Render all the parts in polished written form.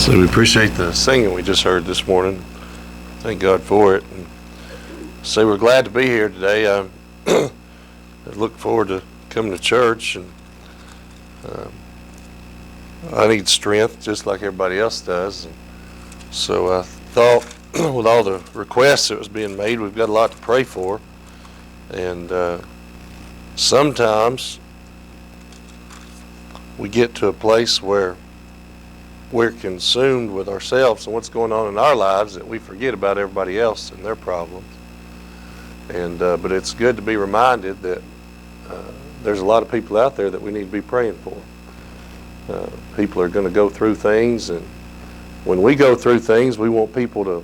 So we appreciate the singing we just heard this morning. Thank God for it. And so we're glad to be here today. I look forward to coming to church, and I need strength just like everybody else does. And so I thought with all the requests that was being made, we've got a lot to pray for. And sometimes we get to a place where we're consumed with ourselves and what's going on in our lives that we forget about everybody else and their problems. And but it's good to be reminded that there's a lot of people out there that we need to be praying for. People are going to go through things, and when we go through things, we want people to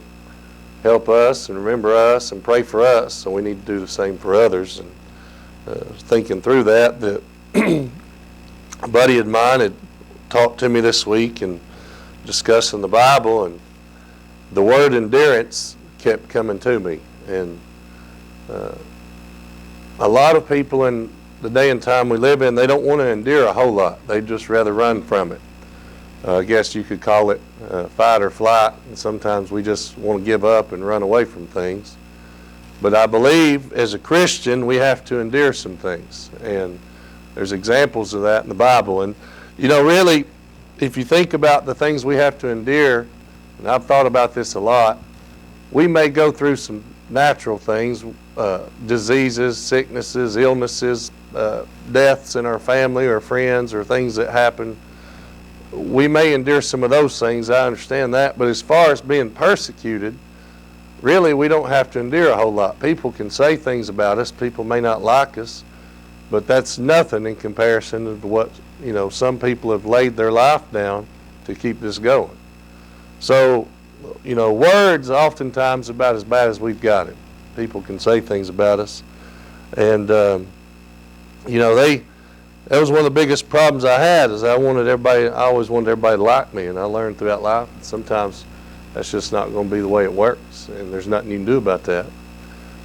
help us and remember us and pray for us, so we need to do the same for others. And thinking through that a buddy of mine had talked to me this week and discussing the Bible, and the word endurance kept coming to me. And a lot of people in the day and time we live in, they don't want to endure a whole lot. They'd just rather run from it. I guess you could call it fight or flight, and sometimes we just want to give up and run away from things. But I believe as a Christian we have to endure some things, and there's examples of that in the Bible. And really, if you think about the things we have to endure, and I've thought about this a lot, we may go through some natural things, diseases, sicknesses, illnesses, deaths in our family or friends, or things that happen. We may endure some of those things, I understand that, but as far as being persecuted, really we don't have to endure a whole lot. People can say things about us, people may not like us, but that's nothing in comparison to what some people have laid their life down to keep this going. So, words oftentimes about as bad as we've got it. People can say things about us. And, that was one of the biggest problems I had, is I always wanted everybody to like me. And I learned throughout life that sometimes that's just not going to be the way it works. And there's nothing you can do about that.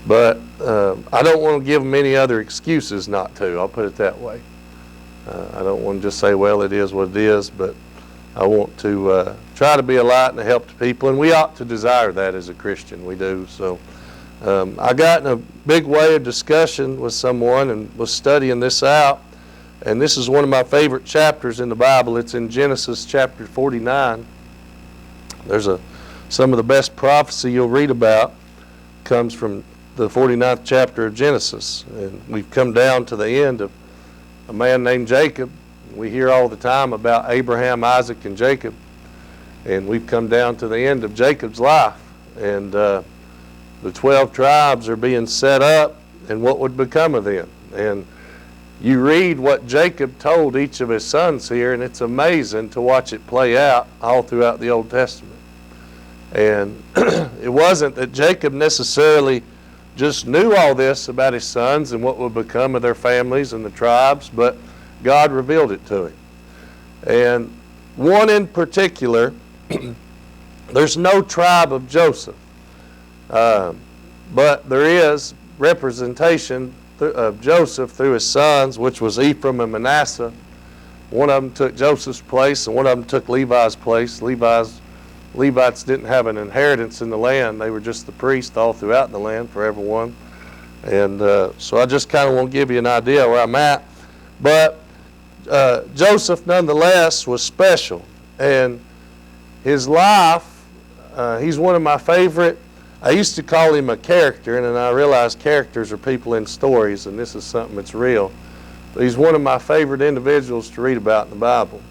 But I don't want to give them any other excuses not to. I'll put it that way. I don't want to just say, well, it is what it is, but I want to try to be a light and a help to people, and we ought to desire that as a Christian. We do. So I got in a big way of discussion with someone and was studying this out, and this is one of my favorite chapters in the Bible. It's in Genesis chapter 49. There's some of the best prophecy you'll read about comes from the 49th chapter of Genesis, and we've come down to the end of a man named Jacob. We hear all the time about Abraham, Isaac, and Jacob, and we've come down to the end of Jacob's life, and the 12 tribes are being set up, and what would become of them. And you read what Jacob told each of his sons here, and it's amazing to watch it play out all throughout the Old Testament. And it wasn't that Jacob necessarily just knew all this about his sons and what would become of their families and the tribes, but God revealed it to him. And one in particular, there's no tribe of Joseph, but there is representation of Joseph through his sons, which was Ephraim and Manasseh. One of them took Joseph's place, and one of them took Levi's place. Levites didn't have an inheritance in the land. They were just the priests all throughout the land for everyone. And so I just kind of want to give you an idea where I'm at. But Joseph, nonetheless, was special. And his life, he's one of my favorite. I used to call him a character, and then I realized characters are people in stories, and this is something that's real. But he's one of my favorite individuals to read about in the Bible,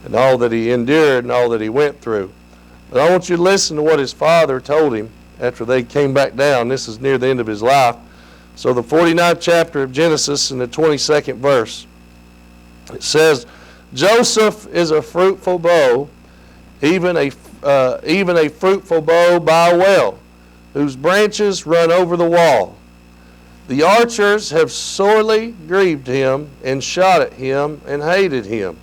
and all that he endured and all that he went through. But I want you to listen to what his father told him after they came back down. This is near the end of his life. So the 49th chapter of Genesis in the 22nd verse, it says, Joseph is a fruitful bow, even a fruitful bow by a well, whose branches run over the wall. The archers have sorely grieved him and shot at him and hated him.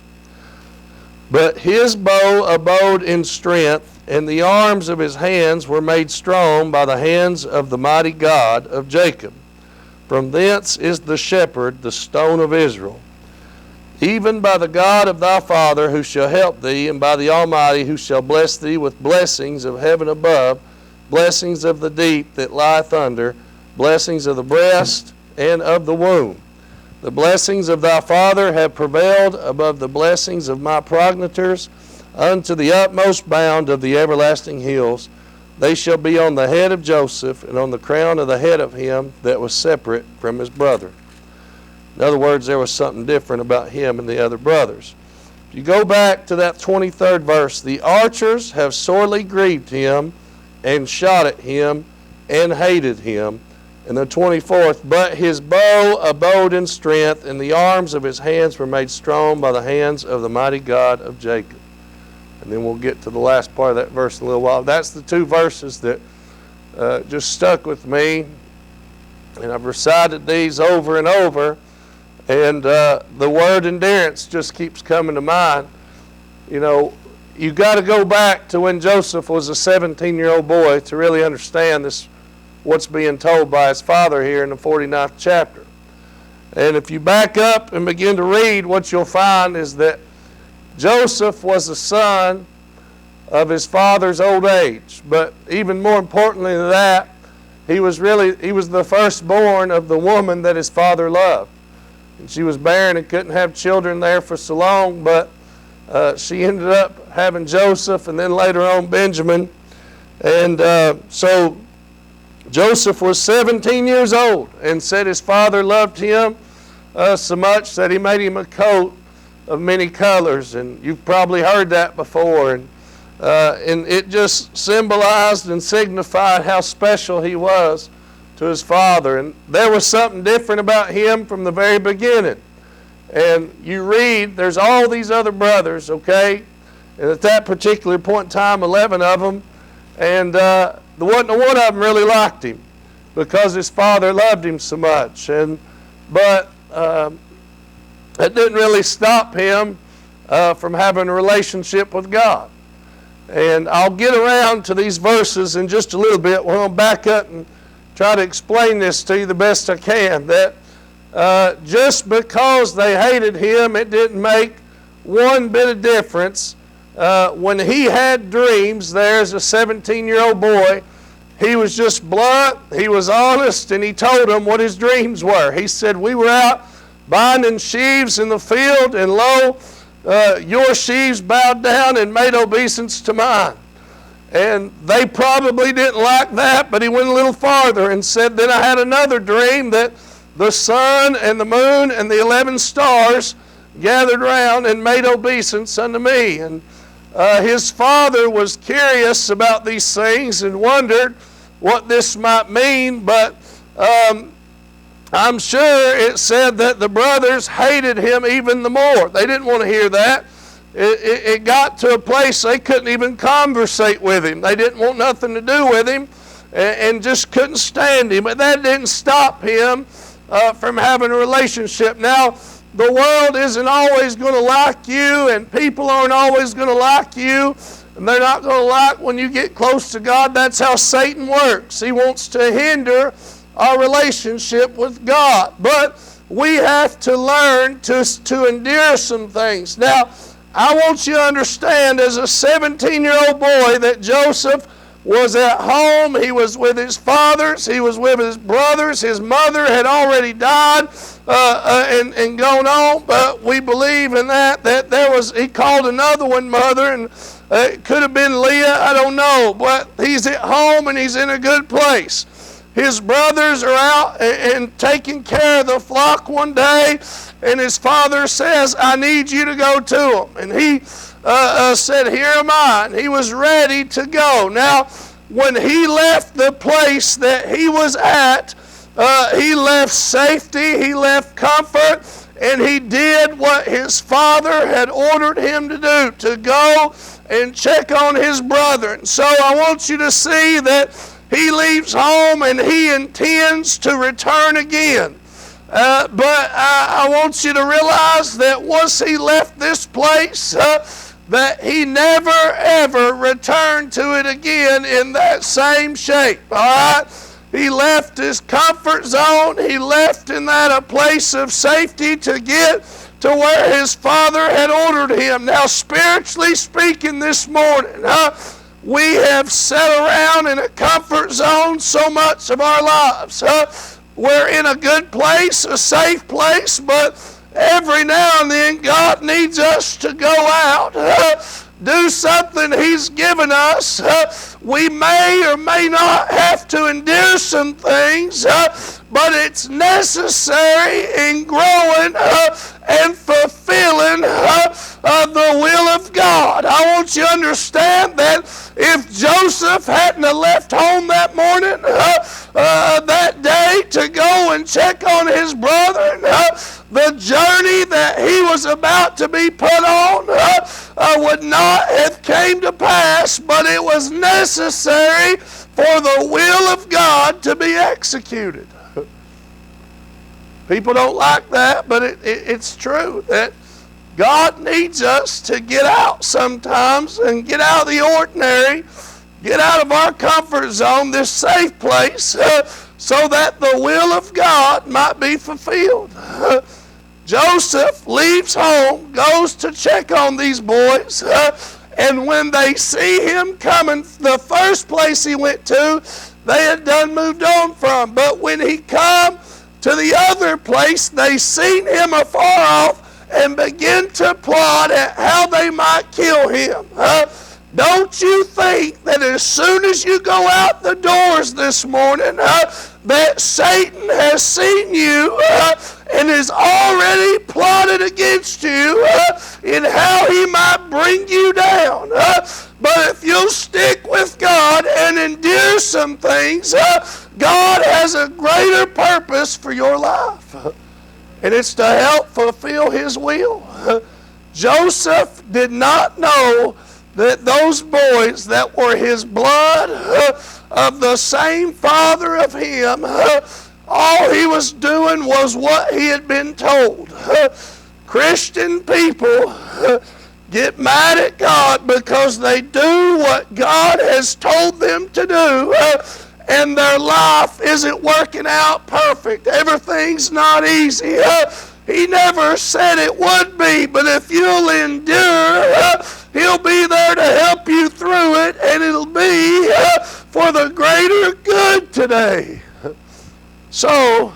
But his bow abode in strength, and the arms of his hands were made strong by the hands of the mighty God of Jacob. From thence is the shepherd, the stone of Israel. even by the God of thy father who shall help thee, and by the Almighty who shall bless thee with blessings of heaven above, blessings of the deep that lieth under, blessings of the breast and of the womb. The blessings of thy father have prevailed above the blessings of my progenitors unto the utmost bound of the everlasting hills. They shall be on the head of Joseph and on the crown of the head of him that was separate from his brother. In other words, there was something different about him and the other brothers. If you go back to that 23rd verse, the archers have sorely grieved him and shot at him and hated him. And the 24th, but his bow abode in strength, and the arms of his hands were made strong by the hands of the mighty God of Jacob. And then we'll get to the last part of that verse in a little while. That's the two verses that just stuck with me. And I've recited these over and over. And the word endurance just keeps coming to mind. You know, you got to go back to when Joseph was a 17-year-old boy to really understand this, what's being told by his father here in the 49th chapter. And if you back up and begin to read, what you'll find is that Joseph was the son of his father's old age. But even more importantly than that, he was the firstborn of the woman that his father loved. And she was barren and couldn't have children there for so long, but she ended up having Joseph and then later on Benjamin. And so Joseph was 17 years old and said his father loved him so much that he made him a coat of many colors. And you've probably heard that before. And it just symbolized and signified how special he was to his father. And there was something different about him from the very beginning. And you read, there's all these other brothers, okay? And at that particular point in time, 11 of them. And there wasn't one of them really liked him because his father loved him so much. But that didn't really stop him from having a relationship with God. And I'll get around to these verses in just a little bit. We're going to back up and try to explain this to you the best I can. That just because they hated him, it didn't make one bit of difference. When he had dreams there as a 17-year-old boy, he was just blunt, he was honest, and he told them what his dreams were. He said, we were out binding sheaves in the field, and lo, your sheaves bowed down and made obeisance to mine. And they probably didn't like that, but he went a little farther and said, then I had another dream that the sun and the moon and the 11 stars gathered round and made obeisance unto me. And his father was curious about these things and wondered what this might mean, but I'm sure it said that the brothers hated him even the more. They didn't want to hear that. It got to a place they couldn't even conversate with him. They didn't want nothing to do with him and just couldn't stand him. But that didn't stop him from having a relationship. Now, the world isn't always going to like you, and people aren't always going to like you, and they're not going to like when you get close to God. That's how Satan works. He wants to hinder our relationship with God. But we have to learn to endure some things. Now, I want you to understand, as a 17-year-old boy, that Joseph was at home. He was with his fathers. He was with his brothers. His mother had already died and gone on. But we believe in that there was, he called another one mother, and it could have been Leah. I don't know. But he's at home and he's in a good place. His brothers are out and taking care of the flock one day, and his father says, I need you to go to them. And he said, here am I. And he was ready to go. Now, when he left the place that he was at, he left safety, he left comfort, and he did what his father had ordered him to do, to go and check on his brother. And so I want you to see that he leaves home and he intends to return again. But I want you to realize that once he left this place, that he never ever returned to it again in that same shape. All right? He left his comfort zone. He left in that a place of safety to get to where his father had ordered him. Now, spiritually speaking this morning, we have sat around in a comfort zone so much of our lives. We're in a good place, a safe place, but every now and then God needs us to go out, do something He's given us. We may or may not have to endure some things, but it's necessary in growing and fulfilling the will of God. I want you to understand that if Joseph hadn't have left home that morning, that day, to go and check on his brother, the journey that he was about to be put on would not have came to pass, but it was necessary for the will of God to be executed. People don't like that, but it's true that God needs us to get out sometimes and get out of the ordinary, get out of our comfort zone, this safe place, so that the will of God might be fulfilled. Joseph leaves home, goes to check on these boys, and when they see him coming, the first place he went to, they had done moved on from. But when he come to the other place, they seen him afar off and begin to plot at how they might kill him. Don't you think that as soon as you go out the doors this morning, that Satan has seen you and has already plotted against you in how he might bring you down? But if you'll stick with God and endure some things, God has a greater purpose for your life. And it's to help fulfill His will. Joseph did not know that those boys that were his blood, of the same father of him, all he was doing was what he had been told. Christian people get mad at God because they do what God has told them to do, and their life isn't working out perfect. Everything's not easy. He never said it would be, but if you'll endure, He'll be there to help you through it, and it'll be for the greater good today. So,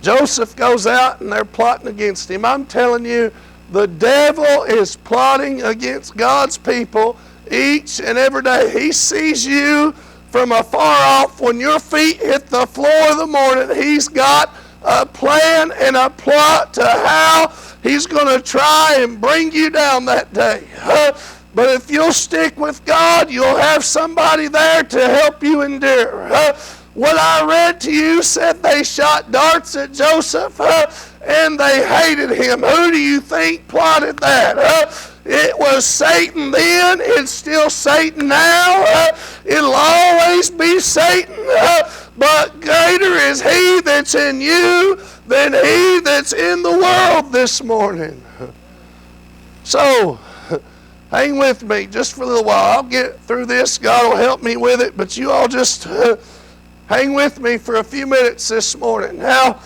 Joseph goes out and they're plotting against him. I'm telling you, the devil is plotting against God's people each and every day. He sees you from afar off. When your feet hit the floor of the morning, he's got a plan and a plot to how he's going to try and bring you down that day. But if you'll stick with God, you'll have somebody there to help you endure. What I read to you said they shot darts at Joseph and they hated him. Who do you think plotted that? It was Satan then. It's still Satan now. It'll always be Satan. But greater is He that's in you than he that's in the world this morning. So, hang with me just for a little while. I'll get through this. God will help me with it. But you all just hang with me for a few minutes this morning. Now,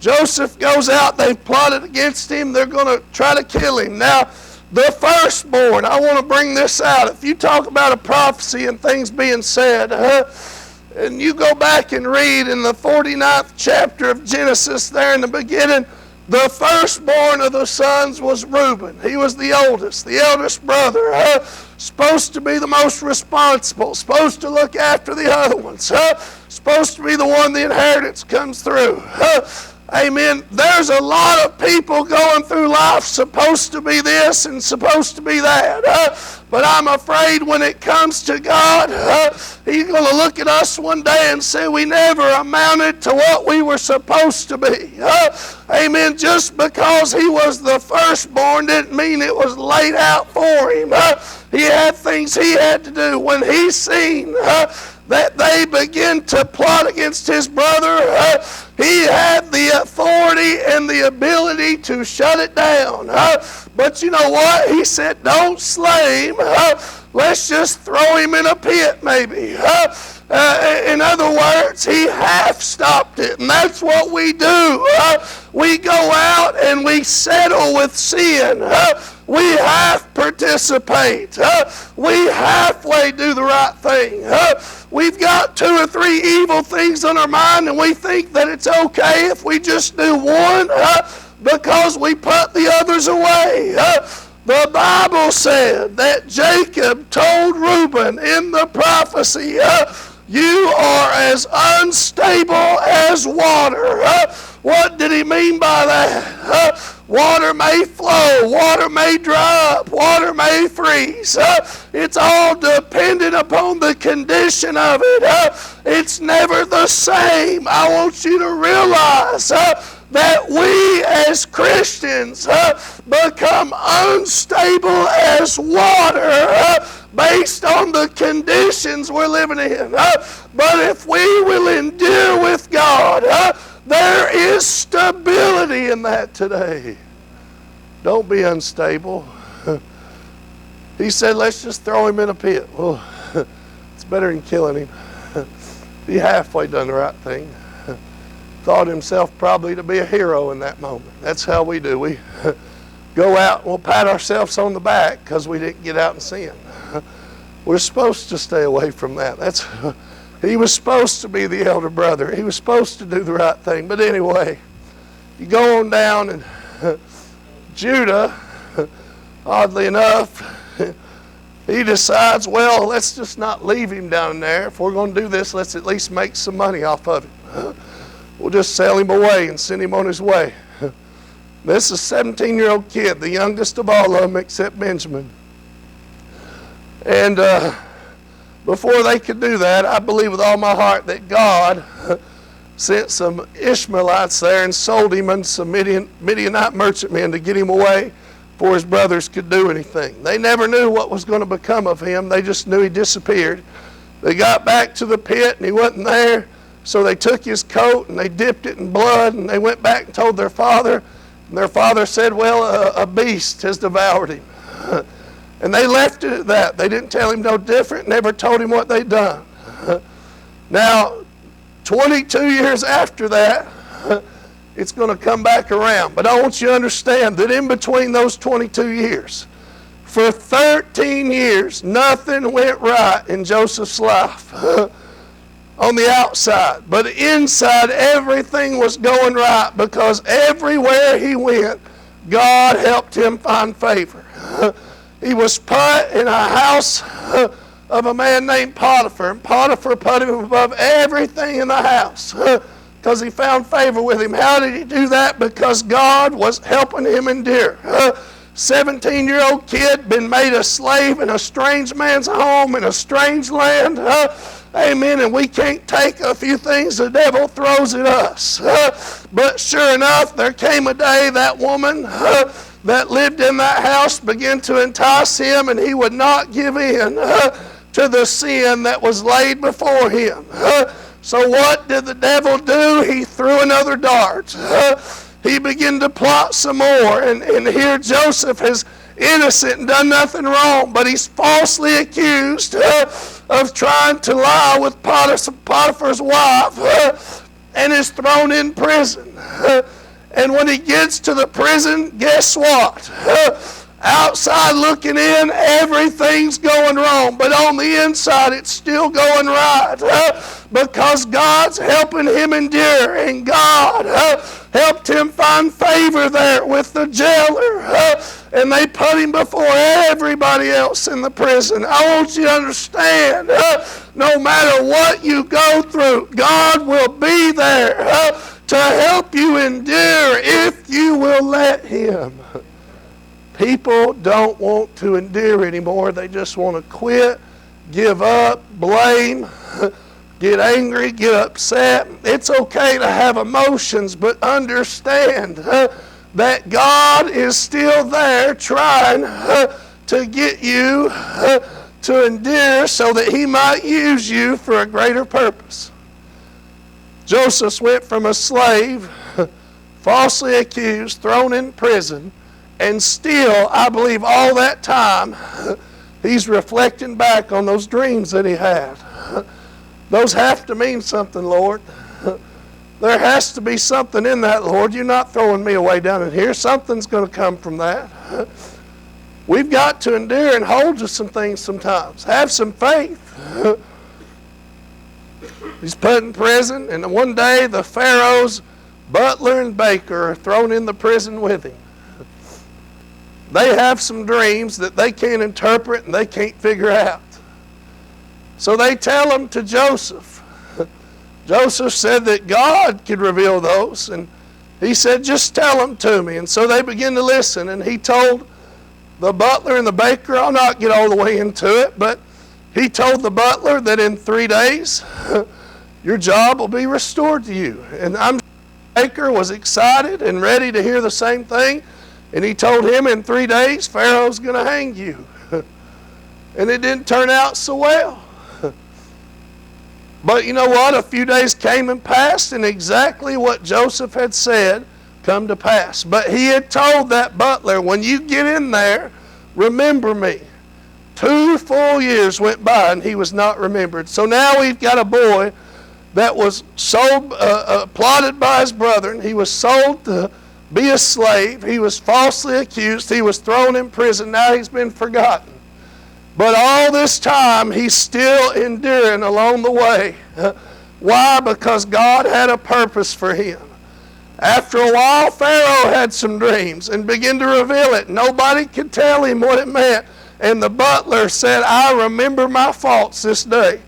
Joseph goes out. They've plotted against him. They're going to try to kill him. Now, the firstborn, I want to bring this out. If you talk about a prophecy and things being said, and you go back and read in the 49th chapter of Genesis there in the beginning, the firstborn of the sons was Reuben. He was the eldest brother, supposed to be the most responsible, supposed to look after the other ones, supposed to be the one the inheritance comes through. Amen. There's a lot of people going through life supposed to be this and supposed to be that. But I'm afraid when it comes to God, He's going to look at us one day and say we never amounted to what we were supposed to be. Amen. Just because he was the firstborn didn't mean it was laid out for him. He had things he had to do. When he seen that they begin to plot against his brother, he had the authority and the ability to shut it down. But you know what? He said, don't slay him. Let's just throw him in a pit maybe. In other words, he half stopped it. And that's what we do. We go out and we settle with sin. We half participate. We halfway do the right thing. We've got 2 or 3 evil things on our mind, and we think that it's okay if we just do one because we put the others away. The Bible said that Jacob told Reuben in the prophecy, you are as unstable as water. What did he mean by that? Water may flow, water may dry up, water may freeze. It's all dependent upon the condition of it. It's never the same. I want you to realize that we as Christians become unstable as water based on the conditions we're living in. But if we will endure with God, there is stability in that today. Don't be unstable. He said, let's just throw him in a pit. Well, it's better than killing him. He halfway done the right thing. Thought himself probably to be a hero in that moment. That's how we do. We go out and we'll pat ourselves on the back because we didn't get out and sin. We're supposed to stay away from that. He was supposed to be the elder brother. He was supposed to do the right thing. But anyway, you go on down, and Judah, oddly enough, he decides, well, let's just not leave him down there. If we're going to do this, let's at least make some money off of it. We'll just sell him away and send him on his way. This is a 17-year-old kid, the youngest of all of them except Benjamin. And before they could do that, I believe with all my heart that God sent some Ishmaelites there and sold him unto some Midianite merchantmen to get him away before his brothers could do anything. They never knew what was going to become of him. They just knew he disappeared. They got back to the pit and he wasn't there. So they took his coat and they dipped it in blood and they went back and told their father. And their father said, well, a beast has devoured him. And they left it at that. They didn't tell him no different, never told him what they'd done. Now, 22 years after that, it's going to come back around. But I want you to understand that in between those 22 years, for 13 years, nothing went right in Joseph's life on the outside. But inside, everything was going right because everywhere he went, God helped him find favor. He was put in a house of a man named Potiphar. And Potiphar put him above everything in the house because he found favor with him. How did he do that? Because God was helping him endure. 17-year-old kid, been made a slave in a strange man's home in a strange land. Amen. And we can't take a few things the devil throws at us. But sure enough, there came a day that woman that lived in that house began to entice him, and he would not give in to the sin that was laid before him. So what did the devil do? He threw another dart. He began to plot some more, and here Joseph is innocent and done nothing wrong, but he's falsely accused of trying to lie with Potiphar's wife and is thrown in prison. And when he gets to the prison, guess what? Outside looking in, everything's going wrong. But on the inside, it's still going right. Because God's helping him endure. And God helped him find favor there with the jailer. And they put him before everybody else in the prison. I want you to understand, no matter what you go through, God will be there to help you endure if you will let him. People don't want to endure anymore. They just want to quit, give up, blame, get angry, get upset. It's okay to have emotions, but understand that God is still there trying to get you to endure so that he might use you for a greater purpose. Joseph went from a slave, falsely accused, thrown in prison, And still, I believe all that time, he's reflecting back on those dreams that he had. Those have to mean something, Lord. There has to be something in that, Lord. You're not throwing me away down in here. Something's going to come from that. We've got to endure and hold to some things sometimes. Have some faith. He's put in prison, and one day the Pharaoh's butler and baker are thrown in the prison with him. They have some dreams that they can't interpret and they can't figure out. So they tell them to Joseph. Joseph said that God could reveal those, and he said, just tell them to me. And so they begin to listen, and he told the butler and the baker, I'll not get all the way into it, but he told the butler that in 3 days, your job will be restored to you. And the baker was excited and ready to hear the same thing. And he told him in 3 days, Pharaoh's going to hang you. And it didn't turn out so well. But you know what? A few days came and passed, and exactly what Joseph had said come to pass. But he had told that butler, when you get in there, remember me. 2 full years went by, and he was not remembered. So now we've got a boy that was sold, plotted by his brethren. He was sold to be a slave. He was falsely accused. He was thrown in prison. Now he's been forgotten. But all this time, he's still enduring along the way. Why? Because God had a purpose for him. After a while, Pharaoh had some dreams and began to reveal it. Nobody could tell him what it meant. And the butler said, I remember my faults this day.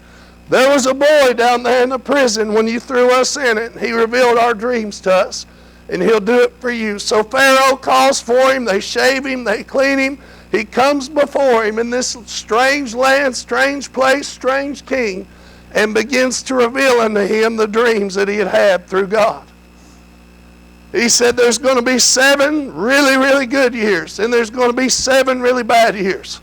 There was a boy down there in the prison when you threw us in it. He revealed our dreams to us, and he'll do it for you. So Pharaoh calls for him. They shave him. They clean him. He comes before him in this strange land, strange place, strange king, and begins to reveal unto him the dreams that he had had through God. He said there's going to be 7 really, really good years, and there's going to be 7 really bad years.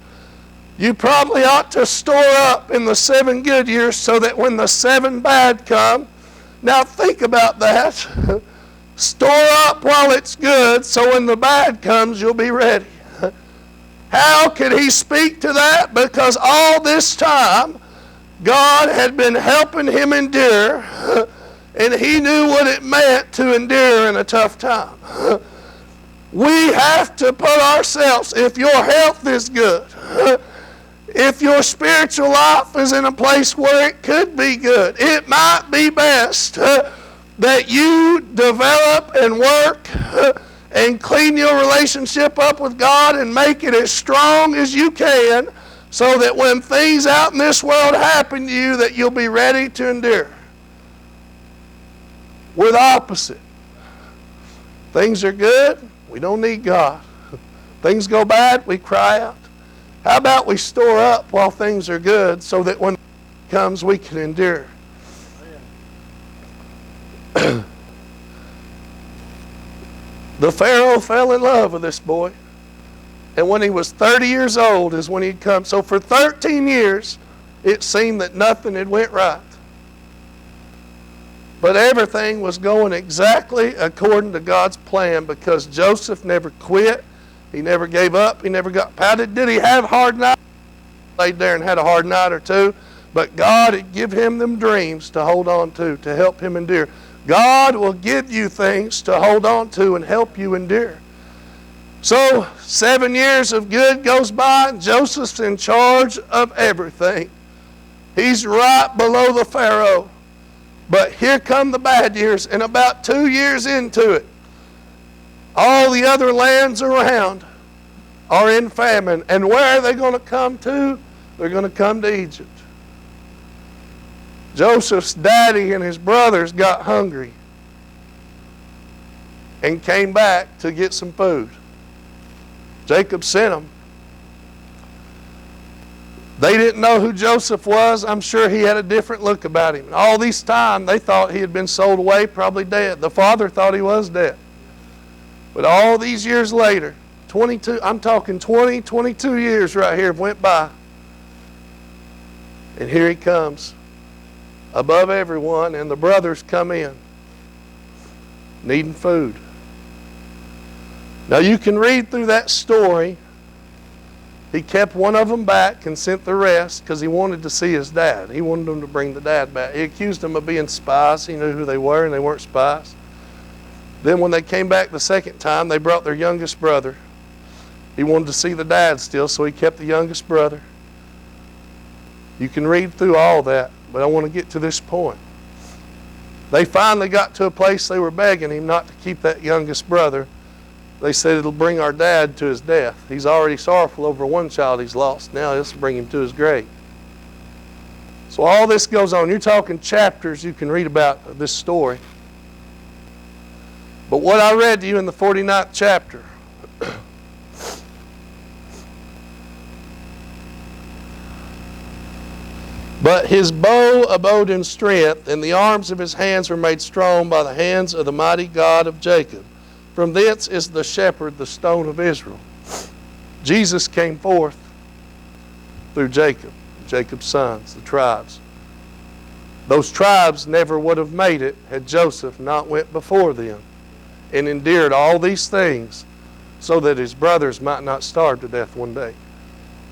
You probably ought to store up in the 7 good years so that when the 7 bad come, now think about that. Store up while it's good so when the bad comes, you'll be ready. How could he speak to that? Because all this time, God had been helping him endure, and he knew what it meant to endure in a tough time. We have to put ourselves, if your health is good, if your spiritual life is in a place where it could be good, it might be best that you develop and work and clean your relationship up with God and make it as strong as you can so that when things out in this world happen to you, that you'll be ready to endure. We're the opposite. Things are good, we don't need God. Things go bad, we cry out. How about we store up while things are good so that when it comes, we can endure? The Pharaoh fell in love with this boy. And when he was 30 years old is when he'd come. So for 13 years, it seemed that nothing had went right. But everything was going exactly according to God's plan because Joseph never quit. He never gave up. He never got pouted. Did he have hard nights? Laid there and had a hard night or two. But God had given him them dreams to hold on to help him endure. God will give you things to hold on to and help you endure. So 7 years of good goes by, and Joseph's in charge of everything. He's right below the Pharaoh. But here come the bad years, and about 2 years into it, all the other lands around are in famine. And where are they going to come to? They're going to come to Egypt. Joseph's daddy and his brothers got hungry and came back to get some food. Jacob sent them. They didn't know who Joseph was. I'm sure he had a different look about him. All this time, they thought he had been sold away, probably dead. The father thought he was dead. But all these years later, 22 years right here went by. And here he comes, above everyone, and the brothers come in, needing food. Now you can read through that story. He kept one of them back and sent the rest because he wanted to see his dad. He wanted them to bring the dad back. He accused them of being spies. He knew who they were, and they weren't spies. Then when they came back the second time, they brought their youngest brother. He wanted to see the dad still, so he kept the youngest brother. You can read through all that, but I want to get to this point. They finally got to a place they were begging him not to keep that youngest brother. They said, it'll bring our dad to his death. He's already sorrowful over one child he's lost. Now this will bring him to his grave. So all this goes on. You're talking chapters you can read about this story. But what I read to you in the 49th chapter, but his bow abode in strength, and the arms of his hands were made strong by the hands of the mighty God of Jacob. From thence is the shepherd, the stone of Israel. Jesus came forth through Jacob, Jacob's sons, the tribes. Those tribes never would have made it had Joseph not went before them and endured all these things so that his brothers might not starve to death one day.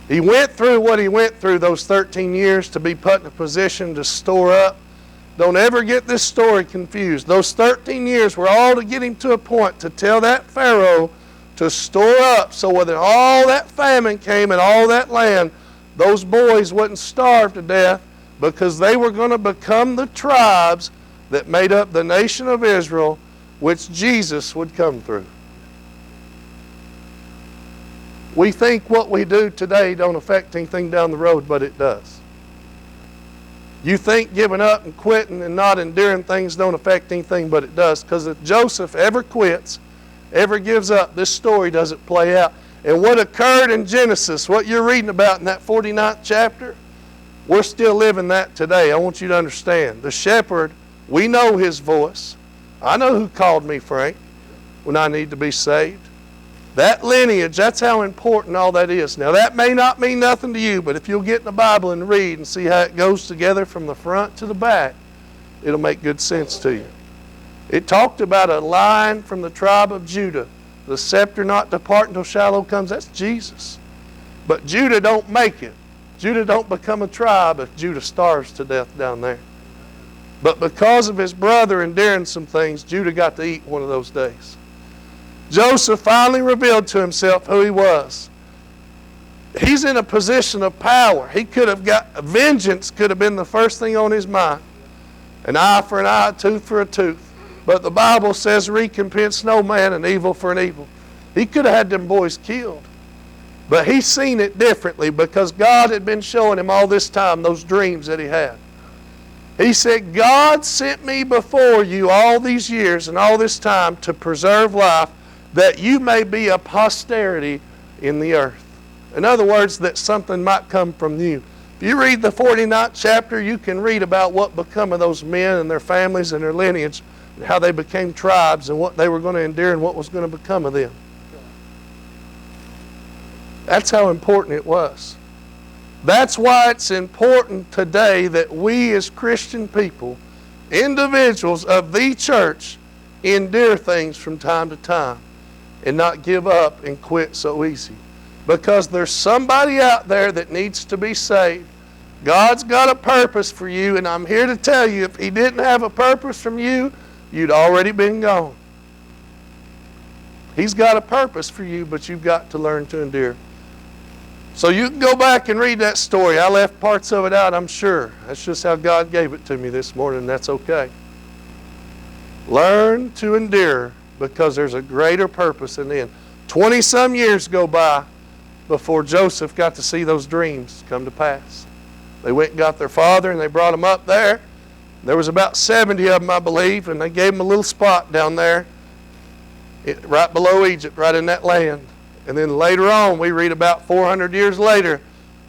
He went through what he went through those 13 years to be put in a position to store up. Don't ever get this story confused. Those 13 years were all to get him to a point to tell that Pharaoh to store up so when all that famine came and all that land, those boys wouldn't starve to death because they were going to become the tribes that made up the nation of Israel, which Jesus would come through. We think what we do today don't affect anything down the road, but it does. You think giving up and quitting and not enduring things don't affect anything, but it does. Because if Joseph ever quits, ever gives up, this story doesn't play out. And what occurred in Genesis, what you're reading about in that 49th chapter, we're still living that today. I want you to understand. The shepherd, we know his voice. I know who called me, Frank, when I need to be saved. That lineage, that's how important all that is. Now, that may not mean nothing to you, but if you'll get in the Bible and read and see how it goes together from the front to the back, it'll make good sense to you. It talked about a line from the tribe of Judah. The scepter not depart until Shiloh comes. That's Jesus. But Judah don't make it. Judah don't become a tribe if Judah starves to death down there. But because of his brother enduring some things, Judah got to eat one of those days. Joseph finally revealed to himself who he was. He's in a position of power. He could have got vengeance, could have been the first thing on his mind. An eye for an eye, a tooth for a tooth. But the Bible says, recompense no man an evil for an evil. He could have had them boys killed. But he's seen it differently because God had been showing him all this time those dreams that he had. He said, God sent me before you all these years and all this time to preserve life, that you may be a posterity in the earth. In other words, that something might come from you. If you read the 49th chapter, you can read about what become of those men and their families and their lineage, and how they became tribes and what they were going to endure and what was going to become of them. That's how important it was. That's why it's important today that we as Christian people, individuals of the church, endure things from time to time and not give up and quit so easy. Because there's somebody out there that needs to be saved. God's got a purpose for you, and I'm here to tell you, if He didn't have a purpose from you, you'd already been gone. He's got a purpose for you, but you've got to learn to endure. So you can go back and read that story. I left parts of it out, I'm sure. That's just how God gave it to me this morning, and that's okay. Learn to endure because there's a greater purpose in the end. 20-some years go by before Joseph got to see those dreams come to pass. They went and got their father, and they brought him up there. There was about 70 of them, I believe, and they gave him a little spot down there right below Egypt, right in that land. And then later on, we read about 400 years later,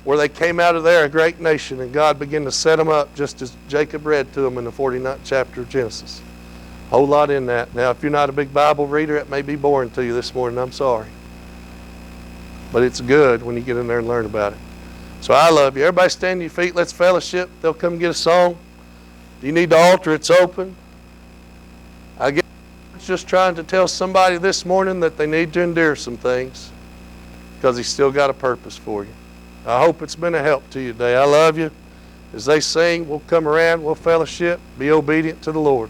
where they came out of there a great nation, and God began to set them up just as Jacob read to them in the 49th chapter of Genesis. A whole lot in that. Now, if you're not a big Bible reader, it may be boring to you this morning. I'm sorry. But it's good when you get in there and learn about it. So I love you. Everybody stand to your feet. Let's fellowship. They'll come get a song. If you need the altar, it's open. I guess just trying to tell somebody this morning that they need to endure some things because He's still got a purpose for you. I hope it's been a help to you today. I love you. As they sing, we'll come around, we'll fellowship, be obedient to the Lord.